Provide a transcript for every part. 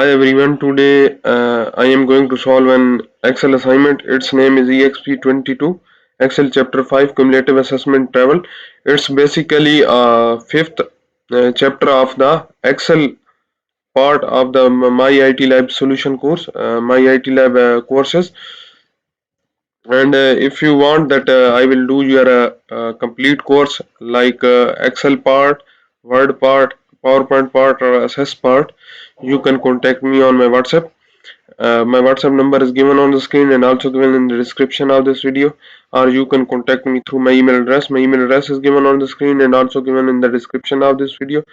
Hi everyone, today I am going to solve an Excel assignment. Its name is EXP22 Excel Chapter 5 Cumulative Assessment Travel. It's basically a fifth chapter of the Excel part of the My IT Lab solution course, My IT Lab courses. And if you want that, I will do your complete course like Excel part, Word part, PowerPoint part, or Assess part. You can contact me on my WhatsApp. My WhatsApp number is given on the screen and also given in the description of this video, or you can contact me through my email address. My email address is given on the screen and also given in the description of this video.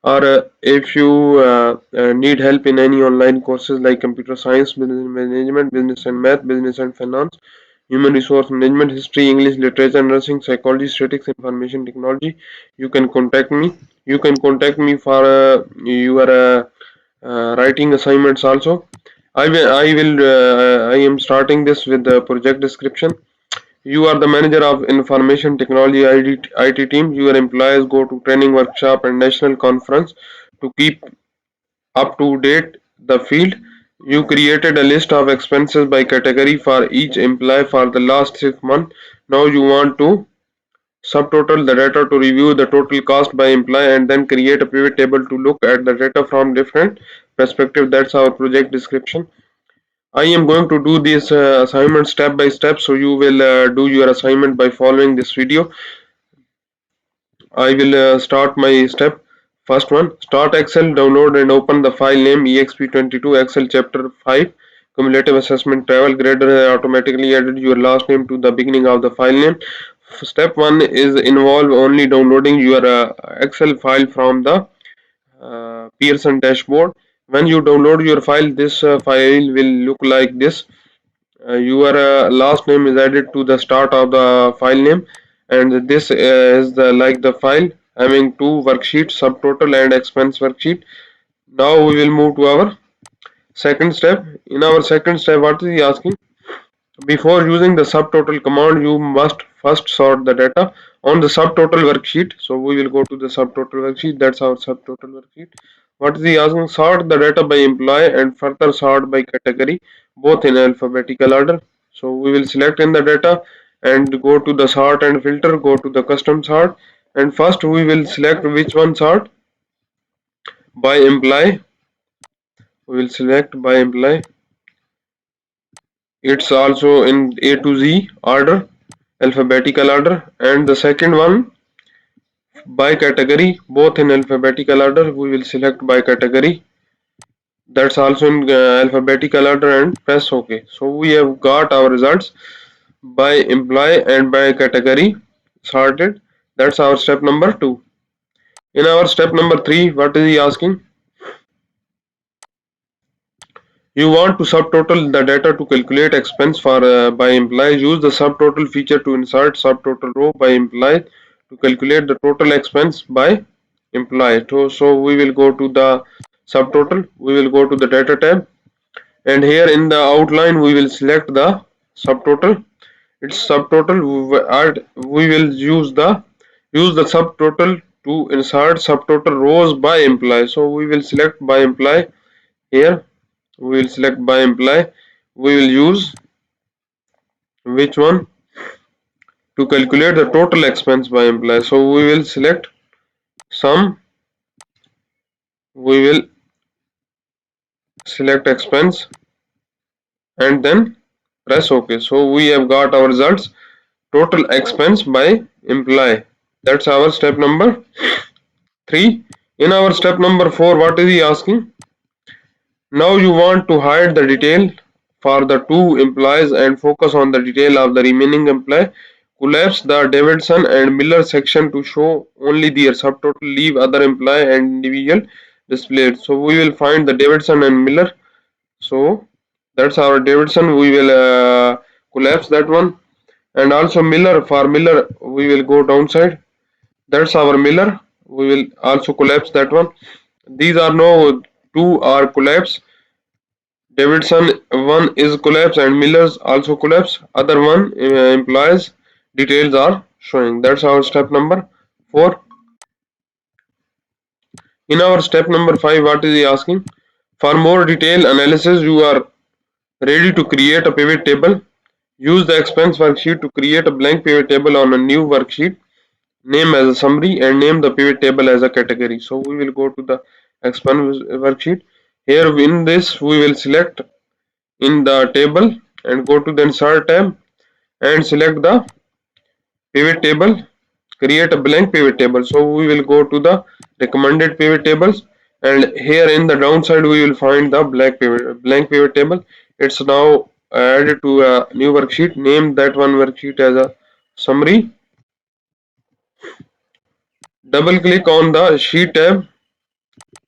Or if you need help in any online courses like computer science, business management, business and math, business and finance, human resource management, history, English, literature, nursing, psychology, statistics, information technology, you can contact me. You can contact me for your writing assignments also. I am starting this with the project description. You are the manager of information technology IT team. Your employees go to training workshop and national conference to keep up to date the field. You created a list of expenses by category for each employee for the last 6 months. Now you want to subtotal the data to review the total cost by employee and then create a pivot table to look at the data from different perspective. That's our project description. I am going to do this assignment step by step, so you will do your assignment by following this video. I will start my step. First one, start Excel, download and open the file name EXP22 Excel Chapter 5 Cumulative Assessment Travel. Grader automatically added your last name to the beginning of the file name. Step 1 is involve only downloading your Excel file from the Pearson dashboard. When you download your file, this file will look like this. Your last name is added to the start of the file name, and this is the like the file having two worksheets, subtotal and expense worksheet. Now we will move to our second step. In our second step, what is he asking? Before using the subtotal command, you must first sort the data on the subtotal worksheet. So we will go to the subtotal worksheet. That's our subtotal worksheet. What is he asking? Sort the data by employee and further sort by category, both in alphabetical order. So we will select in the data and go to the sort and filter, go to the custom sort, and first we will select which one sort by employee. We will select by employee. It's also in A to Z order, alphabetical order, and the second one by category, both in alphabetical order. We will select by category. That's also in alphabetical order and press OK. So we have got our results by employee and by category sorted. That's our step number 2. In our step number 3, what is he asking? You want to subtotal the data to calculate expense for by employee. Use the subtotal feature to insert subtotal row by employee to calculate the total expense by employee. So we will go to the subtotal. We will go to the data tab, and here in the outline we will select the subtotal. Its subtotal. We will use the subtotal to insert subtotal rows by employee. So we will select by employee here. We will select by employee. We will use which one to calculate the total expense by employee. So we will select sum. We will select expense and then press OK. So we have got our results, total expense by employee. That's our step number 3. In our step number 4, what is he asking? Now you want to hide the detail for the two employees and focus on the detail of the remaining employee. Collapse the Davidson and Miller section to show only their subtotal. Leave other employee and individual displayed. So we will find the Davidson and Miller. So that's our Davidson. We will collapse that one, and also Miller. For Miller, we will go downside. That's our Miller. We will also collapse that one. These are no two are collapse. Davidson one is collapse and Miller's also collapse. Other one implies details are showing. That's our step number 4. In our step number 5, what is he asking? For more detailed analysis, you are ready to create a pivot table. Use the expense worksheet to create a blank pivot table on a new worksheet. Name as a summary and name the pivot table as a category. So we will go to the expense worksheet. Here in this we will select in the table and go to the insert tab and select the pivot table, create a blank pivot table. So we will go to the recommended pivot tables, and here in the downside we will find the blank pivot table. It's now added to a new worksheet. Name that one worksheet as a summary. Double click on the sheet tab,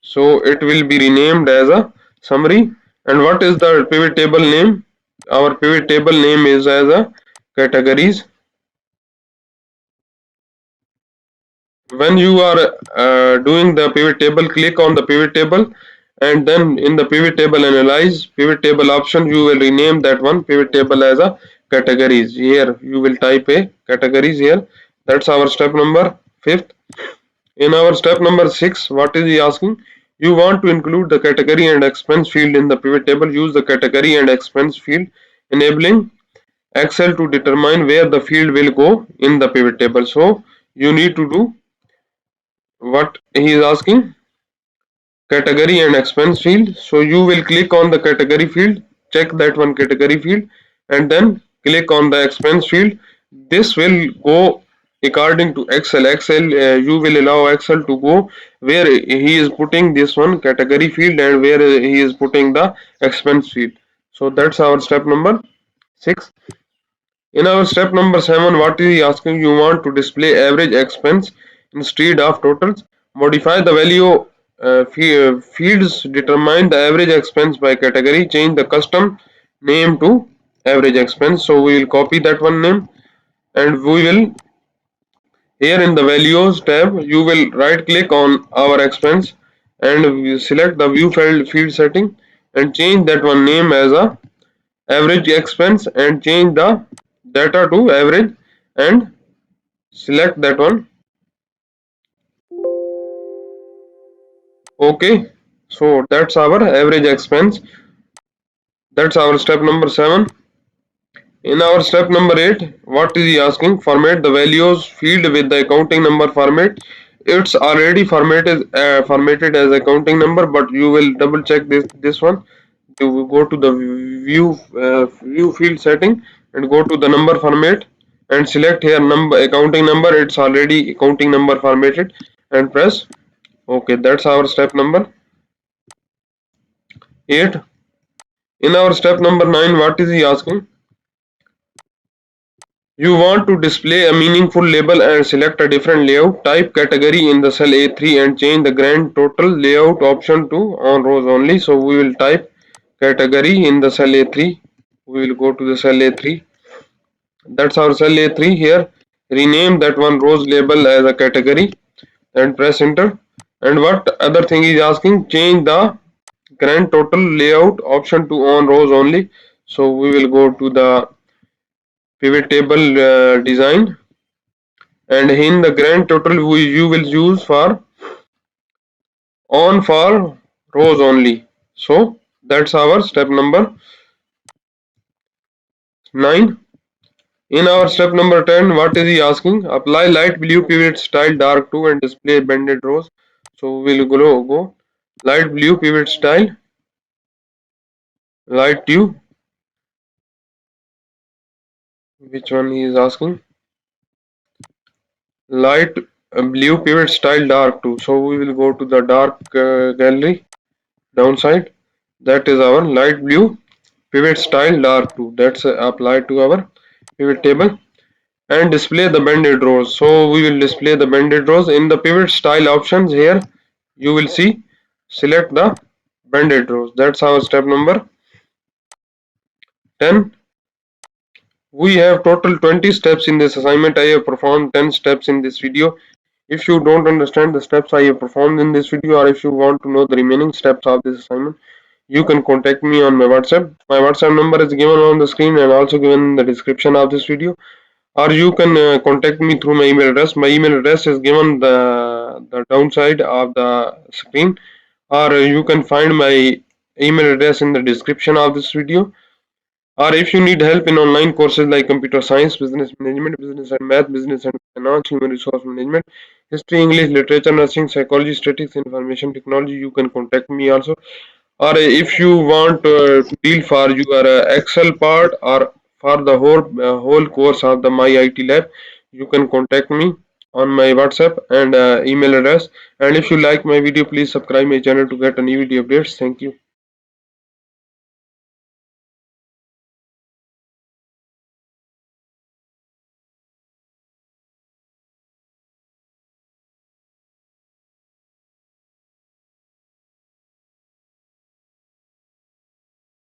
so it will be renamed as a summary. And what is the pivot table name? Our pivot table name is as a categories. When you are doing the pivot table, click on the pivot table, and then in the pivot table analyze pivot table option, you will rename that one pivot table as a categories. Here you will type a categories here. That's our step number 5th. In our step number 6, what is he asking? You want to include the category and expense field in the pivot table. Use the category and expense field, enabling Excel to determine where the field will go in the pivot table. So you need to do what he is asking, category and expense field. So you will click on the category field, check that one category field, and then click on the expense field. This will go according to Excel. You will allow Excel to go where he is putting this one category field and where he is putting the expense field. So that's our step number 6. In our step number 7, what is he asking? You want to display average expense instead of totals. Modify the value fields, determine the average expense by category, change the custom name to average expense. So we will copy that one name, and we will, here in the values tab, you will right click on our expense and we select the view field setting and change that one name as a average expense and change the data to average and select that one. Okay, so that's our average expense. That's our step number 7. In our step number 8, what is he asking? Format the values field with the accounting number format. It's already formatted as accounting number, but you will double check this one. You will go to the view field setting and go to the number format and select here number accounting number. It's already accounting number formatted, and press OK. That's our step number 8. In our step number 9, what is he asking? You want to display a meaningful label and select a different layout. Type category in the cell A3 and change the grand total layout option to on rows only. So we will type category in the cell A3. We will go to the cell A3. That's our cell A3 here. Rename that one rows label as a category and press enter. And what other thing is asking? Change the grand total layout option to on rows only. So we will go to the pivot table design, and in the grand total you will use for on for rows only. So that's our step number 9. In our step number 10, what is he asking? Apply light blue pivot style dark 2 and display banded rows. So we'll go light blue pivot style, light blue. Which one he is asking? Light blue pivot style dark 2. So we will go to the dark gallery downside. That is our light blue pivot style dark 2. That's applied to our pivot table. And display the banded rows. So we will display the banded rows in the pivot style options. Here you will see select the banded rows. That's our step number 10. We have total 20 steps in this assignment. I have performed 10 steps in this video. If you don't understand the steps I have performed in this video, or if you want to know the remaining steps of this assignment, you can contact me on my WhatsApp. My WhatsApp number is given on the screen and also given in the description of this video. Or you can contact me through my email address. My email address is given the downside of the screen, or you can find my email address in the description of this video. Or if you need help in online courses like computer science, business management, business and math, business and finance, human resource management, history, English, literature, nursing, psychology, statistics, information technology, you can contact me also. Or if you want to deal for your Excel part or for the whole course of the My IT Lab, you can contact me on my WhatsApp and email address. And if you like my video, please subscribe my channel to get a new video updates. Thank you.